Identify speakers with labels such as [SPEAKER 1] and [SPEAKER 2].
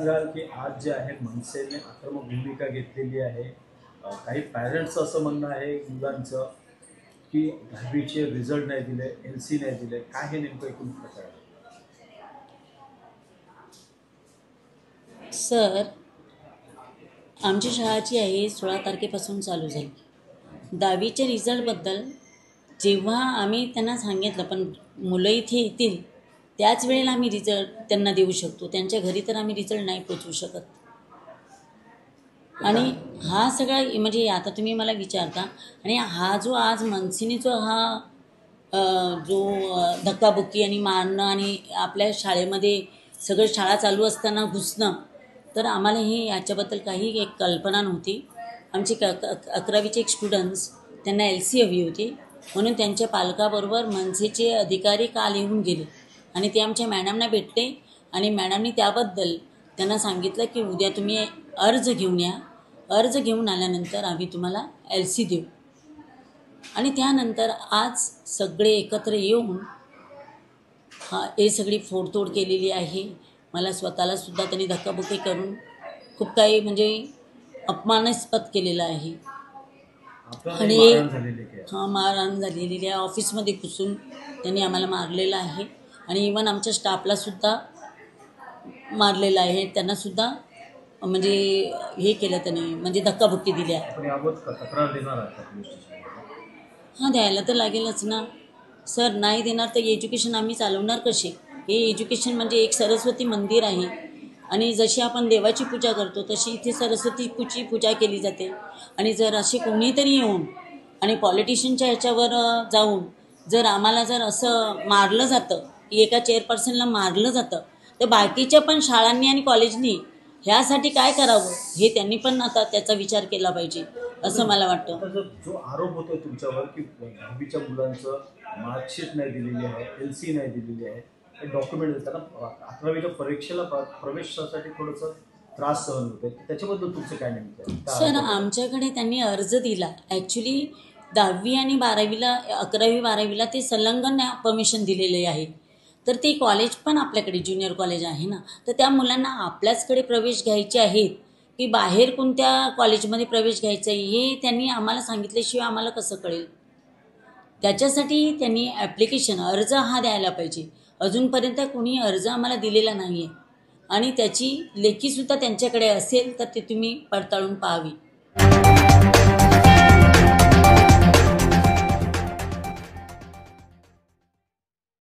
[SPEAKER 1] सांगाल की आज जे आहे मनसेने आक्रमक भूमिका घेतलेली आहे. काही पॅरेंट्सचं असं म्हणणं आहे मुलांचं की 10वीचे रिझल्ट नाही दिले, LC नाही दिले. काय हे नेमकं एकूण प्रकार आहे?
[SPEAKER 2] सर, आमची शाळा जी आहे 16 तारखेपासून चालू झाली. 10वीच्या रिझल्टबद्दल जेव्हा आम्ही त्यांना सांगितलं, पण मुलं इथे येतील त्याच वेळेला आम्ही रिझल्ट त्यांना देऊ शकतो, त्यांच्या घरी तर आम्ही रिझल्ट नाही पोचवू शकत. आणि हा सगळा म्हणजे आता तुम्ही मला विचारता, आणि हा जो आज मनसेने जो हा जो धक्काबुक्की आणि मारणं आणि आपल्या शाळेमध्ये सगळं शाळा चालू असताना घुसणं, तर आम्हाला हे याच्याबद्दल काही एक कल्पना नव्हती. आमचे 11वीचे एक स्टुडंट्स, त्यांना LC हवी होती, म्हणून त्यांच्या पालकाबरोबर मनसेचे अधिकारी काल येऊन गेले आणि ते आमच्या मॅडमना भेटले आणि मॅडमनी त्याबद्दल त्यांना सांगितलं की उद्या तुम्ही अर्ज घेऊन या. अर्ज घेऊन आल्यानंतर आम्ही तुम्हाला LC देऊ. आणि त्यानंतर आज सगळे एकत्र येऊन हे सगळी फोडतोड केलेली आहे. मला स्वतःलासुद्धा त्यांनी धक्काबुक्की करून खूप काही म्हणजे अपमानास्पद केलेलं आहे. आणि मारहाण झालेली आहे. ऑफिसमध्ये घुसून त्यांनी आम्हाला मारलेलं आहे आणि इवन आमच्या स्टाफलासुद्धा मारलेलं आहे. त्यांनासुद्धा म्हणजे हे केलं त्यांनी, म्हणजे धक्काबुक्की दिली आहे. हां, द्यायला तर लागेलच ना सर. नाही देणार तर एज्युकेशन आम्ही चालवणार कसे? हे एज्युकेशन म्हणजे एक सरस्वती मंदिर आहे आणि जशी आपण देवाची पूजा करतो तशी इथे सरस्वतीची पूजा केली जाते. आणि जर असे कोणीतरी येऊन आणि पॉलिटिशियनच्या ह्याच्यावर जाऊन जर आम्हाला जर असं मारलं जातं की एका चेअरपर्सनला मारलं जातं, तर बाकीच्या पण शाळांनी आणि कॉलेजनी ह्यासाठी काय करावं हे त्यांनी पण आता त्याचा विचार केला पाहिजे असं मला वाटतं.
[SPEAKER 1] जो आरोप होतो तुमच्यावर की 10वीच्या मुलांचं मार्कशीट नाही दिलेली आहे, LC नाही दिलेली आहे, हे डॉक्युमेंट त्यांना 11वीच्या परीक्षेला प्रवेशासाठी थोडंसं त्रास सहन होतो, त्याच्याबद्दल तुमचं काय नेमकं?
[SPEAKER 2] सर, आमच्याकडे त्यांनी अर्ज दिला. ॲक्च्युली 10वी आणि 12वीला 11वी 12वीला ते संलग्न परमिशन दिलेले आहे. तर ते कॉलेज पण आपल्याकडे ज्युनियर कॉलेज आहे ना, तर त्या मुलांना आपल्याचकडे प्रवेश घ्यायचे आहेत की बाहेर कोणत्या कॉलेजमध्ये प्रवेश घ्यायचा आहे हे त्यांनी आम्हाला सांगितल्याशिवाय आम्हाला कसं कळेल? त्याच्यासाठी त्यांनी अर्ज हा द्यायला पाहिजे. अजूनपर्यंत कोणी अर्ज आम्हाला दिलेला नाही आहे आणि त्याची लेखीसुद्धा त्यांच्याकडे असेल तर ते तुम्ही पडताळून पाहावी.